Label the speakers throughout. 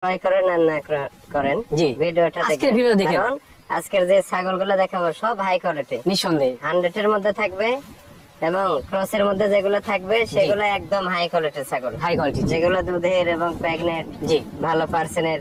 Speaker 1: Try করেন আর না করেন
Speaker 2: জি
Speaker 1: ভিডিওটা
Speaker 2: আজকের ভিডিও দেখেন।
Speaker 1: কারণ আজকের যে ছাগলগুলো দেখাবো সব হাই কোয়ালিটি,
Speaker 2: নিঃসন্দেহে
Speaker 1: 100 এর মধ্যে থাকবে এবং ক্রসের মধ্যে যেগুলো থাকবে সেগুলো একদম হাই কোয়ালিটির ছাগল,
Speaker 2: হাই কোয়ালিটি
Speaker 1: যেগুলো দুধের এবং প্রেগনেন্ট
Speaker 2: জি
Speaker 1: ভালো পার্সেন্টের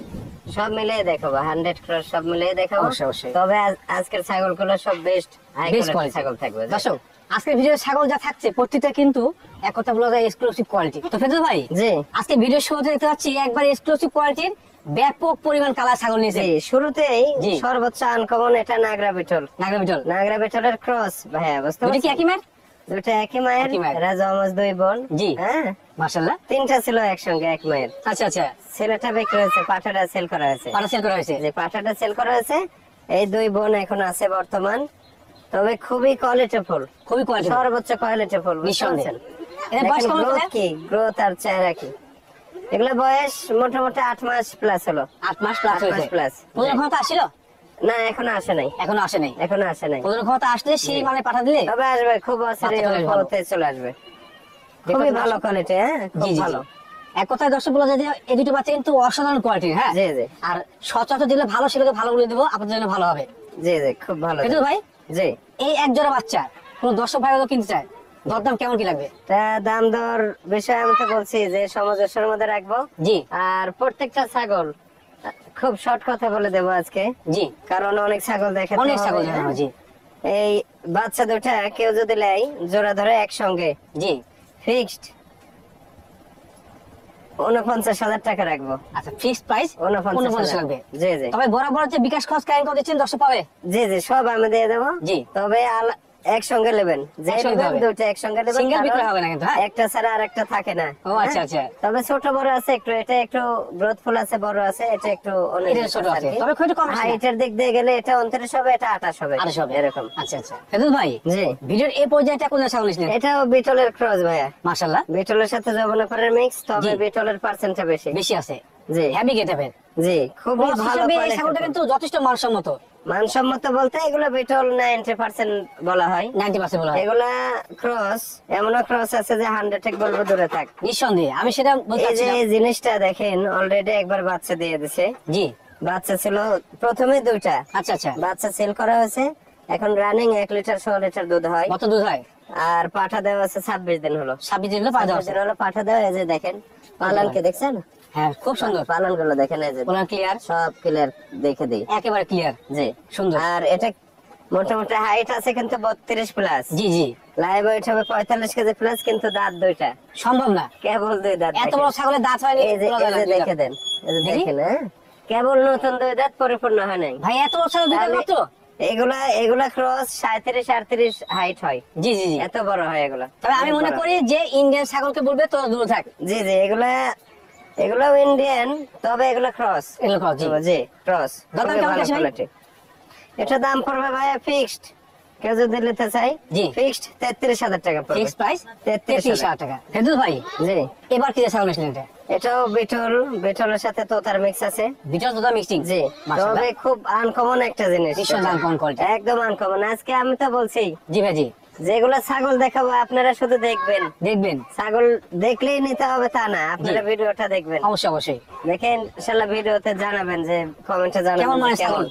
Speaker 1: সব মিলিয়ে দেখাবো, 100 ক্রস সব মিলিয়ে দেখাবো।
Speaker 2: অবশ্যই, অবশ্যই।
Speaker 1: তবে আজকের ছাগলগুলো সব বেস্ট হাই
Speaker 2: বেস্ট
Speaker 1: কোয়ালিটির ছাগল থাকবে।
Speaker 2: দর্শক আজকের ভিডিও ছাগল যা থাকছে প্রত্যেকটা কিন্তু এক কথা বলা যায় এক্সক্লুসিভ কোয়ালিটি। তো ফেরদৌস ভাই
Speaker 1: জি
Speaker 2: আজকে ভিডিও শুরুতে দেখতে পাচ্ছি একবার এক্সক্লুসিভ কোয়ালিটির ব্যাপক পরিমাণ কালার ছাগল নিয়েছে।
Speaker 1: জি শুরুতেই
Speaker 2: জি।
Speaker 1: সর্বোচ্চ আনকমন এটা নাগরা বিটল,
Speaker 2: নাগরা বিটল
Speaker 1: নাগরা বিটলের ক্রস ভাইয়া, বুঝতে
Speaker 2: দুটো কি
Speaker 1: পারছেন?
Speaker 2: একই মার?
Speaker 1: দুটো একই মায়ের,
Speaker 2: একই মায়ের।
Speaker 1: এরা জমজ দুই বোন।
Speaker 2: জি।
Speaker 1: হ্যাঁ
Speaker 2: মাশাআল্লাহ।
Speaker 1: তিনটা ছিল একসঙ্গে এক মায়ের।
Speaker 2: আচ্ছা আচ্ছা
Speaker 1: ছেলেটা বিক্রি হয়েছে, পাঠাটা সেল করা হয়েছে।
Speaker 2: পাটা সেল করা হয়েছে।
Speaker 1: যে পাঠাটা সেল করা হয়েছে, এই দুই বোন এখন আছে বর্তমান। তবে খুবই কোয়ালিটিফুল,
Speaker 2: খুবই কোয়ালিটি
Speaker 1: সর্বোচ্চ কোয়ালিটিফুল,
Speaker 2: নিঃসন্দেহে। এর বয়স কেমন
Speaker 1: গ্রোথ
Speaker 2: চলে?
Speaker 1: কি, গ্রোথ আর চেহারা কি, এগুলো বয়স মোটামুটি 8 মাস প্লাস হলো।
Speaker 2: 8 মাস প্লাস
Speaker 1: 8 মাস
Speaker 2: হয়েছে।
Speaker 1: প্লাস।
Speaker 2: প্রজনন ক্ষমতা আসছিল?
Speaker 1: না এখনো আসে নাই,
Speaker 2: এখনো আসে নাই।
Speaker 1: এখনো আসে নাই।
Speaker 2: প্রজনন ক্ষমতা আসলে সেই মানে পাঠা দিলে
Speaker 1: তবে আসবে, খুব অচিরে
Speaker 2: বাচ্চা চলে আসবে।
Speaker 1: হতে চলে আসবে। খুবই ভালো কোয়ালিটি, হ্যাঁ
Speaker 2: জি
Speaker 1: খুব
Speaker 2: জি
Speaker 1: ভালো।
Speaker 2: জি। এক কথায় দর্শক বলা যায় যে এই দুটো বাচ্চা কিন্তু অসাধারণ কোয়ালিটির। হ্যাঁ
Speaker 1: জি জি
Speaker 2: আর সচরাচর দিলে ভালো, সেগুলো ভালো বলে দেবো, আপনাদের জন্য ভালো হবে।
Speaker 1: জি জি খুব ভালো।
Speaker 2: ফেরদৌস ভাই
Speaker 1: জি
Speaker 2: এই এক জোড়া বাচ্চা কোন দর্শক ভাই কিনতে চায়, দরদাম কেমন কি লাগবে?
Speaker 1: তা দাম দর বিষয়ে আমি তো বলছি যে সামঞ্জস্যের মধ্যে রাখবো।
Speaker 2: জি
Speaker 1: আর প্রত্যেকটা ছাগল খুব শর্ট কথা বলে দেবো আজকে,
Speaker 2: জি
Speaker 1: কারণ অনেক ছাগল দেখে তো
Speaker 2: অনেক ছাগল
Speaker 1: হবে,
Speaker 2: জানাবো।
Speaker 1: হ্যাঁ?
Speaker 2: জি
Speaker 1: এই বাচ্চা দুটা কেউ যদি লেয় জোড়া ধরে একসঙ্গে,
Speaker 2: জি
Speaker 1: ফিক্সড 49,000 টাকা রাখবো।
Speaker 2: আচ্ছা ফিক্সড প্রাইস
Speaker 1: 49,000
Speaker 2: লাগবে।
Speaker 1: জি জি
Speaker 2: তবে বরাবর যে বিকাশ খরচ কায়েম করে দিচ্ছেন দর্শক পাবে।
Speaker 1: জি জি সব আমি দিয়ে দেবো।
Speaker 2: জি
Speaker 1: তবে একসঙ্গে নেবেন, যে
Speaker 2: একসঙ্গে
Speaker 1: নেবেন
Speaker 2: হবে।
Speaker 1: দুটো একসঙ্গে নেবেন,
Speaker 2: সিঙ্গেল
Speaker 1: কারণ
Speaker 2: বিক্রি হবে না কিন্তু। হ্যাঁ
Speaker 1: একটা ছাড়া আর একটা থাকে না।
Speaker 2: ও আচ্ছা আচ্ছা।
Speaker 1: তবে ছোট বড় আছে একটু, এটা একটু গ্রোথফুল আছে, বড় আছে, এটা একটু অনেক
Speaker 2: এটা ছোট আছে, তবে খুব একটু কম আছে না?
Speaker 1: হাইটের দিক দিয়ে গেলে এটা 29 হবে, এটা 28 হবে,
Speaker 2: 28 হবে।
Speaker 1: এরকম।
Speaker 2: আচ্ছা আচ্ছা ফেরদৌস ভাই
Speaker 1: জি
Speaker 2: ভিডিওর এই পর্যায়েটা কোন ছাগল নিয়েছিলেন?
Speaker 1: এটাও বিটলের ক্রস ভাইয়া,
Speaker 2: মাশাআল্লাহ
Speaker 1: বিটলের সাথে যবনপুরের মিক্স, তবে
Speaker 2: জি।
Speaker 1: বিটলের পার্সেন্টটা বেশি।
Speaker 2: বেশি আছে।
Speaker 1: জি
Speaker 2: হ্যাভি গেটআপের।
Speaker 1: জি খুবই ভালো
Speaker 2: এই ছাগলটা কিন্তু যথেষ্ট মানসম্মত।
Speaker 1: মানসম্মত বলতে এগুলো বিটল 90% বলা হয়,
Speaker 2: 90% বলা হয়।
Speaker 1: এগুলা ক্রস, এমনও ক্রস আছে যে 100 থেকে বলবো দূরে থাক।
Speaker 2: নিঃসন্দেহে আমি সেটা বলতে
Speaker 1: এই যে
Speaker 2: চাচ্ছিলাম।
Speaker 1: এই জিনিসটা দেখেন, অলরেডি একবার বাচ্চা দিয়ে দিছে।
Speaker 2: জি
Speaker 1: বাচ্চা ছিল প্রথমে দুইটা,
Speaker 2: আচ্ছা আচ্ছা।
Speaker 1: বাচ্চা সেল করা হয়েছে, এখন রানিং 1 লিটার 100 লিটার দুধ হয়।
Speaker 2: কত দুধ হয়?
Speaker 1: আর পাঠা দেওয়া আছে 26 দিন হলো।
Speaker 2: 26 দিন হলো পাওয়া
Speaker 1: 26
Speaker 2: যাচ্ছে।
Speaker 1: দিন হলো পাঠা দেওয়া। এই যে দেখেন পালনকে দেখছেন,
Speaker 2: হ্যাঁ খুব সুন্দর।
Speaker 1: পালন গুলো দেখেন, এই যে
Speaker 2: পুরো ক্লিয়ার,
Speaker 1: সব ক্লিয়ার দেখে দিই।
Speaker 2: একেবারে ক্লিয়ার,
Speaker 1: জি
Speaker 2: সুন্দর।
Speaker 1: আর এটা মোটামুটি হাইট আছে কিন্তু 32 প্লাস,
Speaker 2: জি জি
Speaker 1: লাইভ ওয়েট হবে 45 কেজি প্লাস, কিন্তু দাঁত দুইটা,
Speaker 2: সম্ভব না।
Speaker 1: কেবল দুই দাঁত।
Speaker 2: এত
Speaker 1: দেখেন।
Speaker 2: বড় ছাগলের দাঁত হয়নি।
Speaker 1: এই যে
Speaker 2: বলা যায় না।
Speaker 1: দেখে দেন, এই যে
Speaker 2: দেখি?
Speaker 1: দেখেন, হ্যাঁ কেবল নতুন দুই দাঁত, পরিপূর্ণ হয় নাই।
Speaker 2: ভাই এত বড় ছাগল দুধ
Speaker 1: তাহলে
Speaker 2: মাত্র?
Speaker 1: এগুলা এগুলা ক্রস 37-38 হাইট হয়,
Speaker 2: জি জি জি।
Speaker 1: এত বড় হয় এগুলা।
Speaker 2: তবে আমি
Speaker 1: অনেক
Speaker 2: মনে
Speaker 1: বড়।
Speaker 2: করি যে ইন্ডিয়ান ছাগলকে বলবে তো দূর থাক।
Speaker 1: জি জি এগুলা ইন্ডিয়ান, তবে এগুলা ক্রস।
Speaker 2: এগুলো খাও, জি।
Speaker 1: জি ক্রস।
Speaker 2: দাম কেমন আছে ভাই?
Speaker 1: এটা দাম পড়বে ভাই ফিক্সড, কেউ যদি নিতে চাই
Speaker 2: জি।
Speaker 1: ফিক্সড 33,000 টাকা পড়বে।
Speaker 2: ফিক্স প্রাইস
Speaker 1: 33,000
Speaker 2: 33,000 টাকা। ফেরদৌস ভাই
Speaker 1: জি
Speaker 2: এবার কি ছাগল নিয়েছিলেন এটা?
Speaker 1: এটাও বিটলের সাথে তোতার মিক্স আছে।
Speaker 2: বিটল দুধ মিক্সিং।
Speaker 1: জি
Speaker 2: মাশাআল্লাহ।
Speaker 1: তবে খুব আনকমন একটা জিনিস,
Speaker 2: ভীষণ uncommon quality।
Speaker 1: একদম আনকমন। আজকে আমি তো বলছি
Speaker 2: জি ভাই জি।
Speaker 1: যেগুলা ছাগল দেখাবো আপনারা শুধু দেখবেন,
Speaker 2: দেখবেন
Speaker 1: ছাগল দেখলেই নিতে হবে তা না, আপনারা
Speaker 2: জি।
Speaker 1: ভিডিওটা দেখবেন,
Speaker 2: অবশ্যই অবশ্যই।
Speaker 1: দেখেন ইনশাআল্লাহ ভিডিওতে জানাবেন, যে কমেন্টে জানাবেন
Speaker 2: কেমন মানে
Speaker 1: যে কেমন।
Speaker 2: ছাগল?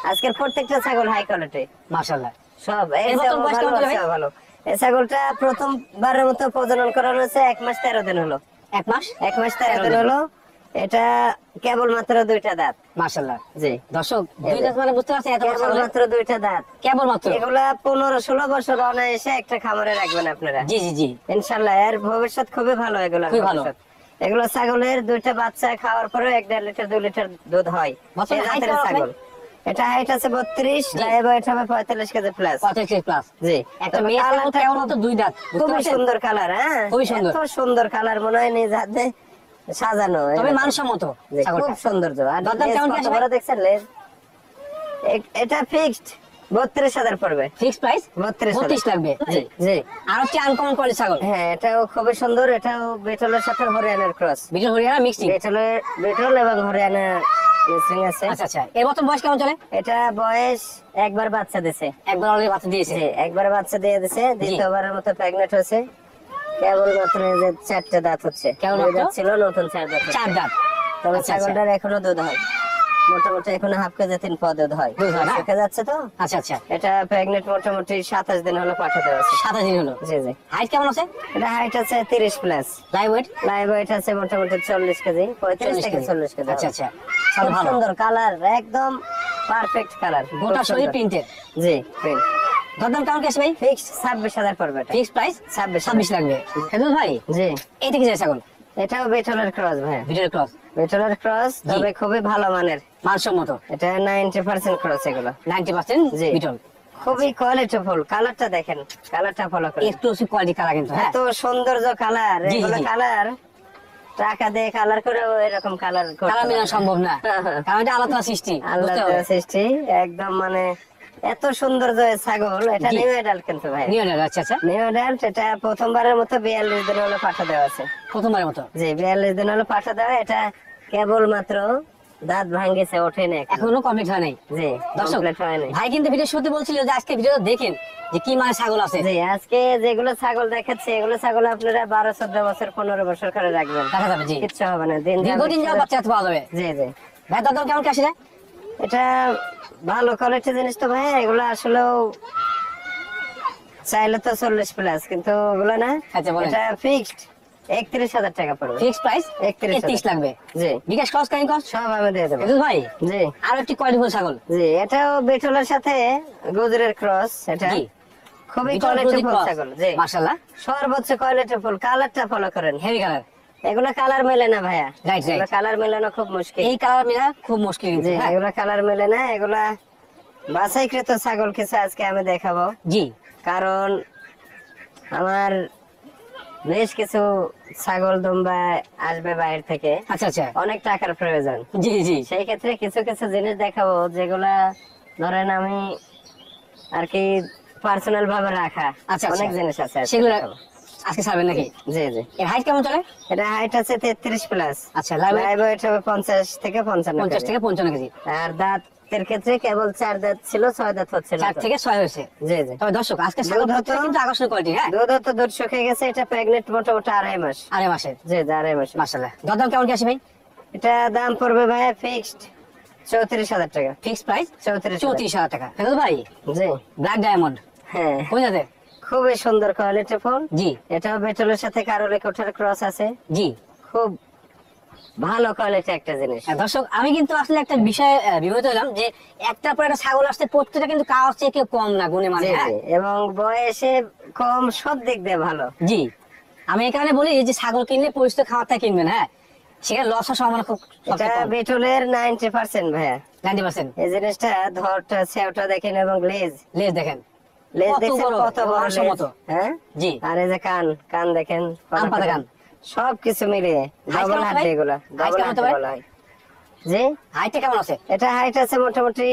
Speaker 1: আজকের প্রত্যেকটা ছাগল হাই কোয়ালিটি
Speaker 2: মাশাআল্লাহ।
Speaker 1: সব। এই
Speaker 2: এর মতন বয়স কেমন
Speaker 1: ভালো
Speaker 2: চলে?
Speaker 1: আছে, ভালো। এই ছাগলটা প্রথমবারের মতো প্রজনন করানো হয়েছে 1 মাস 13 দিন হলো।
Speaker 2: 1 মাস
Speaker 1: 1 মাস 13 দিন হলো। এটা কেবলমাত্র দুইটা দাঁত।
Speaker 2: মাশাআল্লাহ।
Speaker 1: জি
Speaker 2: দর্শক দুই দাঁত মানে বুঝতে পারছেন এত বড় ছাগল?
Speaker 1: কেবলমাত্র দুইটা দাঁত।
Speaker 2: কেবল মাত্র।
Speaker 1: এগুলা 15-16 বছর অনায়াসে একটা খামারে রাখবেন আপনারা,
Speaker 2: জি জি জি।
Speaker 1: ইনশাআল্লাহ। এর ভবিষ্যৎ খুবই ভালো, এগুলা
Speaker 2: খুবই ভালো।
Speaker 1: ভবিষ্যৎ। এগুলো ছাগলের দুইটা বাচ্চা খাওয়ার পরে 1.5 লিটার 2 লিটার দুধ হয়।
Speaker 2: বছরে
Speaker 1: এই
Speaker 2: height
Speaker 1: জাতের
Speaker 2: কেমন
Speaker 1: ছাগল। এটা হাইট আছে 32,
Speaker 2: জি।
Speaker 1: লাইভ ওয়েট হবে 45 কেজি প্লাস।
Speaker 2: 35 প্লাস।
Speaker 1: জি
Speaker 2: একটা
Speaker 1: তবে
Speaker 2: মেয়ে ছাগল
Speaker 1: কালারটা
Speaker 2: কেবল মাত্র দুই দাঁত। বুঝতে
Speaker 1: খুবই
Speaker 2: পারছেন?
Speaker 1: সুন্দর কালার, হ্যাঁ
Speaker 2: খুবই সুন্দর।
Speaker 1: এত সুন্দর কালার, মনে হয় নিজ হাতে সাজানো।
Speaker 2: তবে
Speaker 1: এরকম।
Speaker 2: মানসম্মত
Speaker 1: জি,
Speaker 2: ছাগলটা।
Speaker 1: খুব সৌন্দর্য। আর
Speaker 2: দরদাম
Speaker 1: লেজ
Speaker 2: কেমন কি
Speaker 1: কত
Speaker 2: আসবে?
Speaker 1: বড় দেখছেন লেজ? এটা ফিক্সড 32,000 পড়বে।
Speaker 2: ফিক্স প্রাইস
Speaker 1: 32,000
Speaker 2: লাগবে।
Speaker 1: জি জি
Speaker 2: আর হচ্ছে আনকমন কোয়ালিটি ছাগল।
Speaker 1: হ্যাঁ এটাও খুবই সুন্দর। এটাও বিটলের সাথে হরিয়ানার ক্রস,
Speaker 2: বিটল হরিয়ানা মিক্সিং।
Speaker 1: বিটল এবং হরিয়ানা মিক্সিং আছে।
Speaker 2: আচ্ছা আচ্ছা। এর মতন বয়স কেমন চলে?
Speaker 1: এটা বয়স একবার বাচ্চা দিছে,
Speaker 2: একবার অলরেডি বাচ্চা দিয়েছে।
Speaker 1: জি একবার বাচ্চা দিয়ে দিছে, দ্বিতীয়বারের মতো প্রেগনেন্ট হয়েছে। কেবল মাত্র এই যে 4টে দাঁত হচ্ছে,
Speaker 2: কেবল
Speaker 1: দুই
Speaker 2: মাত্র?
Speaker 1: দাঁত ছিল, নতুন 4 দাঁত হচ্ছে।
Speaker 2: 4 দাঁত।
Speaker 1: তবে
Speaker 2: আচ্ছা, আচ্ছা।
Speaker 1: ছাগলটার এখনো দুধ হয়, মোটামুটি এখনো হাফ কেজি 3 পা দুধ হয়।
Speaker 2: দুধ হয় না?
Speaker 1: শুকে যাচ্ছে তো।
Speaker 2: আচ্ছা আচ্ছা,
Speaker 1: এটা প্রেগনেন্ট মোটামুটি 27 দিন হলো পাঠা দেওয়া আছে।
Speaker 2: 27 দিন হলো।
Speaker 1: জি জি।
Speaker 2: হাইট কেমন আছে?
Speaker 1: এটা হাইট আছে 30 plus.
Speaker 2: Live weight
Speaker 1: live weight আছে মোটামুটি 40 কেজি, 35 থেকে 40 কেজি।
Speaker 2: আচ্ছা আচ্ছা,
Speaker 1: খুব
Speaker 2: ভালো।
Speaker 1: সুন্দর কালার, একদম পারফেক্ট কালার,
Speaker 2: গোটা শরীর প্রিন্টেড।
Speaker 1: জি প্রিন্ট।
Speaker 2: দরদাম কেমন কি আছে ভাই?
Speaker 1: ফিক্স 26,000 পড়বে এটা।
Speaker 2: ফিক্স প্রাইস
Speaker 1: 26,000
Speaker 2: লাগবে। ফেরদৌস ভাই,
Speaker 1: জি।
Speaker 2: এইটা কি যায় ছাগল?
Speaker 1: এটাও বেটলের ক্রস ভাই,
Speaker 2: ভিডিও ক্রস,
Speaker 1: বেটলের ক্রস,
Speaker 2: জি।
Speaker 1: তবে খুবই ভালো মানের।
Speaker 2: মানসম্মত।
Speaker 1: এটা 90% ক্রস এগুলো।
Speaker 2: 90%
Speaker 1: জি।
Speaker 2: বিটল।
Speaker 1: খুবই কোয়ালিটিফুল। কালারটা দেখেন, কালারটা ফলো করেন।
Speaker 2: এক্সক্লুসিভ কোয়ালিটি কালার কিন্তু, হ্যাঁ।
Speaker 1: এত সৌন্দর্য কালার,
Speaker 2: জি,
Speaker 1: এগুলো
Speaker 2: জি।
Speaker 1: কালার টাকা দিয়ে কালার করে এরকম কালার
Speaker 2: কালার মেলানো সম্ভব না, কারণ এটা আলাদা সৃষ্টি।
Speaker 1: আল্লাহ
Speaker 2: বুঝতে হবে।
Speaker 1: দেওয়া সৃষ্টি, একদম মানে এত সৌন্দর্য এই ছাগল। এটা
Speaker 2: জি।
Speaker 1: নিউ অ্যাডাল্ট কিন্তু ভাই,
Speaker 2: নিউ অর্ডার, আচ্ছা আচ্ছা,
Speaker 1: নিউ অ্যাডাল্ট। এটা প্রথমবারের মতো 42 দিন হলো পাঠা দেওয়া আছে।
Speaker 2: প্রথমবারের মতো।
Speaker 1: জি 42 দিন হলো পাঠা দেওয়া। এটা কেবল মাত্র দাঁত ভাঙ্গেছে, ওঠে না এখনো।
Speaker 2: এখনো কমপ্লিট হয় নাই।
Speaker 1: জি
Speaker 2: দর্শক,
Speaker 1: কমপ্লিট হয় নাই।
Speaker 2: ভাই কিন্তু ভিডিও শুরুতে বলছিল যে আজকে ভিডিওটা দেখেন যে কি মানে ছাগল আছে।
Speaker 1: জি আজকে যেগুলো ছাগল দেখাচ্ছে, এগুলো ছাগল আপনারা 12, 14 বছর, 15 বছর করে রাখবেন,
Speaker 2: দেখা যাবে। জি,
Speaker 1: কিচ্ছু হবে না। দিন
Speaker 2: দীর্ঘদিন যাওয়া বাচ্চা হাতে পাওয়া যাবে।
Speaker 1: জি জি।
Speaker 2: ভাই দরদাম কেমন কি আসে যায়?
Speaker 1: এটা ভালো কোয়ালিটি জিনিস তো ভাই, এগুলো আসলেও চাইলে তো 40 প্লাস, কিন্তু ওগুলো না।
Speaker 2: আচ্ছা, বলেন।
Speaker 1: এটা ফিক্সড 31,000 টাকা পড়বে।
Speaker 2: ফিক্স প্রাইস
Speaker 1: 31,000
Speaker 2: লাগবে।
Speaker 1: জি।
Speaker 2: বিকাশ খরচ কারিং খরচ
Speaker 1: সব আমি দিয়ে দেবো।
Speaker 2: ফেরদৌস ভাই,
Speaker 1: জি
Speaker 2: আর একটি কোয়ালিটিফুল ছাগল।
Speaker 1: জি। এটাও বেটলের সাথে গুজরের ক্রস। এটা
Speaker 2: জি,
Speaker 1: খুবই
Speaker 2: বিটল
Speaker 1: কোয়ালিটিফুল
Speaker 2: প্রদীপ
Speaker 1: ছাগল। জি
Speaker 2: মাশাআল্লাহ,
Speaker 1: সর্বোচ্চ কোয়ালিটিফুল। কালারটা ফলো করেন,
Speaker 2: হেভি কালার।
Speaker 1: এগুলো কালার মেলে না ভাইয়া।
Speaker 2: রাইট,
Speaker 1: এগুলো
Speaker 2: রাইট।
Speaker 1: কালার মেলানো খুব মুশকিল।
Speaker 2: এই কালার মেলা খুব মুশকিল কিন্তু,
Speaker 1: জি
Speaker 2: হ্যাঁ।
Speaker 1: এগুলা কালার মেলে না। এগুলা বাছাইকৃত ছাগল কিছু আজকে আমি দেখাবো,
Speaker 2: জি,
Speaker 1: কারণ আমার বেশ কিছু ছাগল দুম্বা আসবে বাইরে থেকে,
Speaker 2: আচ্ছা আচ্ছা,
Speaker 1: অনেক টাকার প্রয়োজন।
Speaker 2: জি জি,
Speaker 1: সেই ক্ষেত্রে কিছু কিছু জিনিস দেখাবো যেগুলা ধরেন আমি আর কি পার্সোনাল ভাবে রাখা
Speaker 2: আচ্ছা,
Speaker 1: অনেক
Speaker 2: আচ্ছা।
Speaker 1: জিনিস আছে আজকে
Speaker 2: সেগুলো
Speaker 1: দেখাবো।
Speaker 2: আজকে ছাড়বেন নাকি?
Speaker 1: জি জি।
Speaker 2: এর হাইট কেমন চলে?
Speaker 1: এটা হাইট আছে 33 প্লাস।
Speaker 2: আচ্ছা, লাইভ
Speaker 1: লাইভ ওয়েট হবে 50 থেকে 55
Speaker 2: 50
Speaker 1: কেজি।
Speaker 2: থেকে 55 কেজি।
Speaker 1: আর দাঁতের ক্ষেত্রে কেবল 4 দাঁত ছিল, 6 দাঁত হচ্ছে না
Speaker 2: 4
Speaker 1: তো।
Speaker 2: থেকে 6 হয়েছে।
Speaker 1: জি জি।
Speaker 2: তবে দর্শক, আজকে ছাগল
Speaker 1: দুধ
Speaker 2: প্রত্যেকটা
Speaker 1: হতো-
Speaker 2: কিন্তু আকর্ষণীয় কোয়ালিটি, হ্যাঁ।
Speaker 1: দুধ শুকিয়ে গেছে। এটা প্রেগনেন্ট মোটামুটি 2.5 মাস।
Speaker 2: আরে মাসের,
Speaker 1: জি জি, 2.5 মাস।
Speaker 2: মাশাআল্লাহ। দরদাম কেমন কি আসে ভাই?
Speaker 1: এটা দাম পড়বে ভাই ফিক্সড 34,000 টাকা।
Speaker 2: ফিক্স প্রাইস
Speaker 1: 34,000
Speaker 2: 34,000 টাকা। ফেরদৌস ভাই,
Speaker 1: জি
Speaker 2: ব্ল্যাক ডায়মন্ড
Speaker 1: হ্যাঁ,
Speaker 2: কোন জাতের?
Speaker 1: খুবই সুন্দর কোয়ালিটি ফোন।
Speaker 2: জি
Speaker 1: এটাও বেটলের সাথে কারো রেকর্ডের ক্রস আছে।
Speaker 2: জি।
Speaker 1: খুব ভালো কোয়ালিটি একটা জিনিস।
Speaker 2: দর্শক, আমি কিন্তু আসলে একটা বিষয় বিব্রত হলাম যে একটার পর একটা ছাগল আসছে, প্রত্যেকটা কিন্তু কাজ চেয়ে কেউ কম না গুণে মানে,
Speaker 1: জি
Speaker 2: হ্যাঁ।
Speaker 1: জি, এবং বয়সে কম, সব দিক দিয়ে ভালো।
Speaker 2: জি, আমি এই কারণে বলি এই যে ছাগল কিনলে পরিচিত খাবারটা কিনবেন, হ্যাঁ। সেখানে লস হওয়ার সম্ভাবনা খুব
Speaker 1: এটা বেটলের 90% ভাইয়া।
Speaker 2: 90%।
Speaker 1: এই জিনিসটা ধরটা সেওটা দেখেন এবং লেজ
Speaker 2: লেজ দেখেন
Speaker 1: লেজ
Speaker 2: কত
Speaker 1: দেখছেন
Speaker 2: বড়,
Speaker 1: কত বড়
Speaker 2: মাংসের
Speaker 1: লেজ,
Speaker 2: মতো।
Speaker 1: হ্যাঁ।
Speaker 2: জি,
Speaker 1: আর এই যে কান দেখেন,
Speaker 2: আম পাতা কান।
Speaker 1: সবকিছু মিলিয়ে
Speaker 2: হাইট
Speaker 1: ডবল
Speaker 2: কেমন
Speaker 1: হাত
Speaker 2: ভাই?
Speaker 1: এগুলা,
Speaker 2: হাইট
Speaker 1: ডবল
Speaker 2: কেমন
Speaker 1: হাত
Speaker 2: তো ভাই?
Speaker 1: বলা হয়। জি
Speaker 2: হাইটটা কেমন আছে?
Speaker 1: এটা হাইট আছে মোটামুটি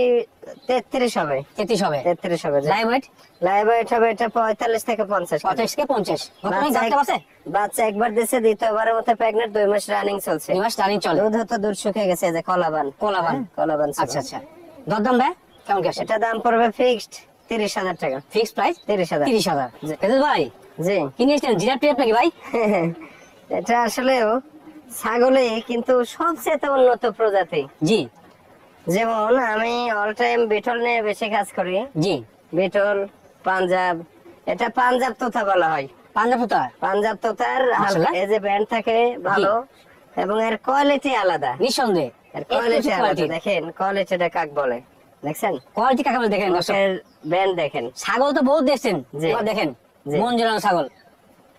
Speaker 1: 33 হবে।
Speaker 2: 33 হবে।
Speaker 1: 33 হবে।
Speaker 2: লাইভ ওয়েট
Speaker 1: লাইভ ওয়েট হবে এটা 45 থেকে 50 কেজি।
Speaker 2: 45 থেকে 50। বর্তমানে
Speaker 1: বাচ্চা
Speaker 2: দামটা আছে
Speaker 1: বাচ্চা একবার দিছে, দ্বিতীয়বারের মতো প্রেগনেন্ট, 2 মাস রানিং চলছে।
Speaker 2: 2 মাস রানিং চলে।
Speaker 1: দুধ শুকিয়ে গেছে, এই যে কলাবান।
Speaker 2: কলাবান।
Speaker 1: হ্যাঁ, কলাবান ছিল।
Speaker 2: আচ্ছা আচ্ছা, দরদাম ভাই কেমন কি আসে?
Speaker 1: এটা দাম পড়বে ফিক্সড 30,000 টাকা।
Speaker 2: Fix price
Speaker 1: 30,000।
Speaker 2: 30,000। ফেরদৌস ভাই,
Speaker 1: জি
Speaker 2: কি নিয়েছেন? জিরাফ টিরাফ নাকি ভাই?
Speaker 1: এটা আসলেও ছাগলে কিন্তু সবচেয়ে উন্নত প্রজাতি।
Speaker 2: জি
Speaker 1: যেমন আমি অল টাইম বিটল নিয়ে বেশি কাজ করি।
Speaker 2: জি।
Speaker 1: বিটল, পাঞ্জাব। এটা পাঞ্জাব তোতা বলা হয়।
Speaker 2: পাঞ্জাব তোতা,
Speaker 1: পাঞ্জাব তোতার
Speaker 2: মাশাআল্লাহ।
Speaker 1: এই যে ব্যান্ড থাকে ভালো, এবং এর কোয়ালিটি আলাদা।
Speaker 2: নিঃসন্দেহে
Speaker 1: এর কোয়ালিটি আলাদা।
Speaker 2: কোয়ালিটি।
Speaker 1: দেখেন কোয়ালিটিটা কাক বলে, দেখছেন?
Speaker 2: কোয়ালিটি কাকে বলে দেখেন দর্শক।
Speaker 1: এর ব্যান্ড দেখেন,
Speaker 2: ছাগল তো বহুত দেখছেন,
Speaker 1: জি।
Speaker 2: এবার দেখেন
Speaker 1: জি।
Speaker 2: মন জোড়ানো ছাগল।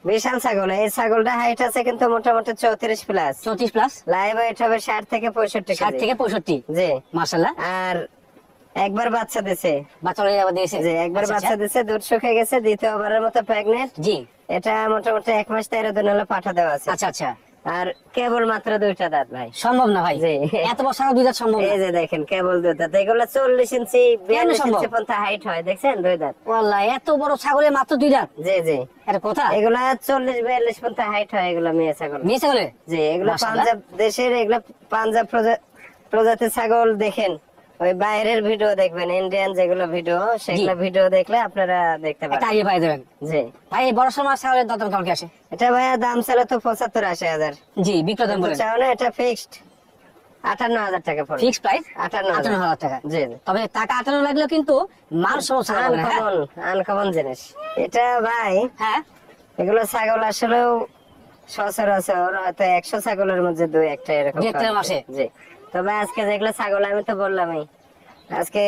Speaker 1: বিশাল ছাগল। এই ছাগলটা হাইট আছে কিন্তু মোটামুটি 34 প্লাস।
Speaker 2: 34 প্লাস।
Speaker 1: লাইভ ওয়েট হবে 60 থেকে 65
Speaker 2: 60
Speaker 1: কেজি।
Speaker 2: থেকে 65।
Speaker 1: জি।
Speaker 2: মাশাআল্লাহ।
Speaker 1: আর একবার বাচ্চা দিছে।
Speaker 2: বাচ্চা হয়ে যাবে দিয়েছে।
Speaker 1: যে একবার
Speaker 2: আচ্ছা,
Speaker 1: বাচ্চা
Speaker 2: আচ্ছা।
Speaker 1: দিছে, দুধ শুকিয়ে গেছে, দ্বিতীয়বারের মতো প্রেগনেন্ট।
Speaker 2: জি।
Speaker 1: এটা মোটামুটি 1 মাস 13 দিন হলো পাঠা দেওয়া আছে।
Speaker 2: আচ্ছা আচ্ছা,
Speaker 1: আর কেবল মাত্র 2টা দাঁত ভাই।
Speaker 2: সম্ভব না ভাই,
Speaker 1: জি।
Speaker 2: এত বড় ছাগল দুই দাঁত সম্ভব না।
Speaker 1: এই যে দেখেন কেবল 2 দাঁত। এগুলো 40 ইঞ্চি 42
Speaker 2: সম্ভব?
Speaker 1: ইঞ্চি পর্যন্ত হাইট হয়, দেখছেন 2 দাঁত।
Speaker 2: ওয়াল্লাহ, এত বড় ছাগলের মাত্র দুই দাঁত,
Speaker 1: জি জি।
Speaker 2: এটা কথা।
Speaker 1: এগুলা 40-42 পর্যন্ত হাইট হয়, এগুলো মেয়ে ছাগল।
Speaker 2: মেয়ে ছাগলের?
Speaker 1: জি, এগুলো
Speaker 2: মাশাআল্লাহ।
Speaker 1: পাঞ্জাব দেশের, এগুলো পাঞ্জাব প্রজাতির ছাগল। দেখেন ওই বাইরের ভিডিও দেখবেন, ইন্ডিয়ান যেগুলো ভিডিও, সেগুলো ভিডিও দেখলে আপনারা দেখতে
Speaker 2: একটা
Speaker 1: পারেন।
Speaker 2: আইডিয়া পাই যাবেন।
Speaker 1: জি।
Speaker 2: ভাই এই বড় সময় ছাগলের দরদাম কেমন কি আসে?
Speaker 1: এটা ভাইয়া দাম ছিল তো 75-80 হাজার।
Speaker 2: জি, বিক্রয় দাম বলেন।
Speaker 1: চাও না, এটা ফিক্সড 58,000 টাকা পড়বে।
Speaker 2: ফিক্স প্রাইস
Speaker 1: 58,000
Speaker 2: 58,000 টাকা।
Speaker 1: জি জি।
Speaker 2: তবে টাকা 58 লাগলেও কিন্তু মান সমস্যা হবে না, হ্যাঁ?
Speaker 1: আনকমন জিনিস এটা ভাই।
Speaker 2: হ্যাঁ
Speaker 1: এগুলো ছাগল আসলেও সচরাচর হয়তো 100 ছাগলের মধ্যে 2-1টা এরকম
Speaker 2: দু একটা
Speaker 1: পাওয়া
Speaker 2: আসে।
Speaker 1: যায়। জি। তবে আজকে যেগুলো ছাগল আমি তো বললামই, আজকে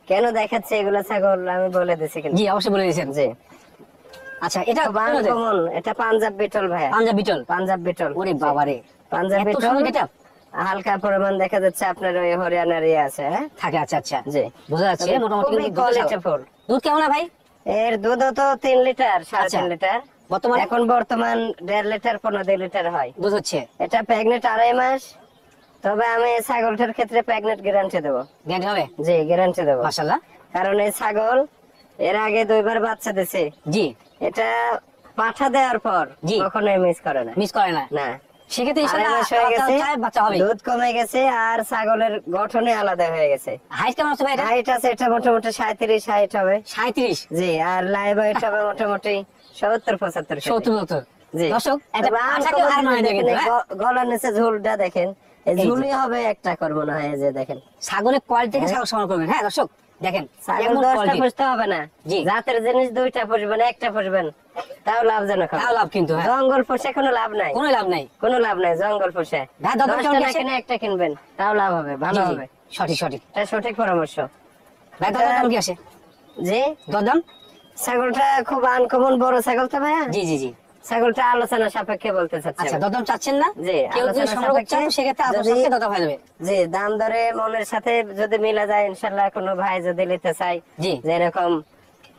Speaker 1: কেন দেখাচ্ছে এগুলো ছাগল আমি বলে দিছি কিন্তু।
Speaker 2: জি অবশ্যই বলে দিয়েছেন।
Speaker 1: জি।
Speaker 2: আচ্ছা এটা
Speaker 1: খুব আনকমন, এটা পাঞ্জাব বিটল ভাইয়া।
Speaker 2: পাঞ্জাব বিটল।
Speaker 1: পাঞ্জাব বিটল।
Speaker 2: ওরে বাবারে,
Speaker 1: পাঞ্জাব
Speaker 2: এত
Speaker 1: বিটল
Speaker 2: সুন্দর এটা
Speaker 1: হালকা পরিমাণ দেখা যাচ্ছে আপনার ওই হরিয়ানার আছে, হ্যাঁ?
Speaker 2: থাকে। আচ্ছা আচ্ছা,
Speaker 1: জি।
Speaker 2: বোঝা যাচ্ছে
Speaker 1: তবে
Speaker 2: মোটামুটি
Speaker 1: খুবই
Speaker 2: কিন্তু দুধের ছাগল।
Speaker 1: কোয়ালিটিফুল।
Speaker 2: দুধ কেমন হয় ভাই
Speaker 1: এর দুধও তো 3 লিটার,
Speaker 2: আচ্ছা।
Speaker 1: 3.5 লিটার।
Speaker 2: বর্তমানে?
Speaker 1: এখন বর্তমান 1.5 লিটার 15 লিটার হয়।
Speaker 2: দুধ হচ্ছে?
Speaker 1: এটা প্রেগনেন্ট 2.5 মাস। তবে আমি এই ছাগলটার ক্ষেত্রে প্রেগনেন্ট গ্যারান্টি দেবো।
Speaker 2: গ্যারান্টি হবে?
Speaker 1: জি, গ্যারান্টি দেবো।
Speaker 2: মাশাআল্লাহ।
Speaker 1: কারণ এই ছাগল এর আগে 2বার বাচ্চা দিছে।
Speaker 2: জি।
Speaker 1: এটা পাঠা দেওয়ার পর
Speaker 2: জি।
Speaker 1: কখনোই মিস করে না।
Speaker 2: মিস করে না?
Speaker 1: না।
Speaker 2: সেক্ষেত্রে
Speaker 1: 2.5
Speaker 2: ইনশাআল্লাহ
Speaker 1: মাস হয়ে গেছে,
Speaker 2: বাচ্চা হবে।
Speaker 1: দুধ কমে গেছে আর ছাগলের গঠনে আলাদা হয়ে গেছে।
Speaker 2: হাইট কেমন আছে ভাই এটা?
Speaker 1: হাইট আছে এটা মোটামুটি 37-60 হবে।
Speaker 2: 37?
Speaker 1: জি। আর লাইভ ওয়েট হবে মোটামুটি 70-75 কেজি।
Speaker 2: 70।
Speaker 1: জি।
Speaker 2: দর্শক একটা
Speaker 1: তবে
Speaker 2: আশাকে হার মানে দিয়ে
Speaker 1: দেখেন,
Speaker 2: কিন্তু, হ্যাঁ?
Speaker 1: গলার নিচে ঝুলটা দেখেন, এই
Speaker 2: এই যে।
Speaker 1: ঝুলি হবে একটা করবো না, এই যে দেখেন।
Speaker 2: ছাগলের কোয়ালিটি থেকে ছাগল সংগ্রহ করবেন, হ্যাঁ দর্শক দেখেন
Speaker 1: ছাগল
Speaker 2: কেমন
Speaker 1: 10টা
Speaker 2: quality।
Speaker 1: পুষতে হবে না।
Speaker 2: জি।
Speaker 1: জাতের জিনিস 2টা পুষবেন, 1টা পুষবেন, তাও লাভজনক হবে।
Speaker 2: তাও লাভ কিন্তু, হ্যাঁ।
Speaker 1: জঙ্গল পুষে কোনো লাভ নাই,
Speaker 2: কোনো লাভ নাই।
Speaker 1: কোনো লাভ নাই জঙ্গল পুষে।
Speaker 2: ভাই, দরদাম
Speaker 1: 10টা
Speaker 2: কেমন
Speaker 1: না
Speaker 2: আছে?
Speaker 1: কিনে 1টা কিনবেন, তাও লাভ হবে, ভালো
Speaker 2: জি, জি,
Speaker 1: হবে।
Speaker 2: সঠিক সঠিক।
Speaker 1: এটা সঠিক পরামর্শ।
Speaker 2: ভাই দরদাম কেমন কি আসে?
Speaker 1: জি।
Speaker 2: দরদাম?
Speaker 1: ছাগলটা খুব আনকমন বড় ছাগল তো ভাইয়া।
Speaker 2: জি জি জি।
Speaker 1: ছাগলটা আলোচনা সাপেক্ষে বলতে চাচ্ছি
Speaker 2: আচ্ছা,
Speaker 1: আমি।
Speaker 2: দরদাম চাচ্ছেন না?
Speaker 1: জি,
Speaker 2: কেউ যদি
Speaker 1: আলোচনা
Speaker 2: সংগ্রহ করতে চান
Speaker 1: সাপেক্ষে
Speaker 2: সেক্ষেত্রে আপনার
Speaker 1: যদি-
Speaker 2: সাথে দরদাম হয়ে যাবে।
Speaker 1: জি, দাম দরে মনের সাথে যদি মিলা যায় ইনশাল্লাহ, কোনো ভাই যদি নিতে চাই
Speaker 2: জি।
Speaker 1: যে এরকম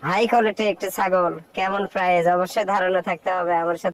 Speaker 1: হাই কোয়ালিটি একটি ছাগল কেমন প্রাইস, অবশ্যই ধারণা থাকতে হবে আমার সাথে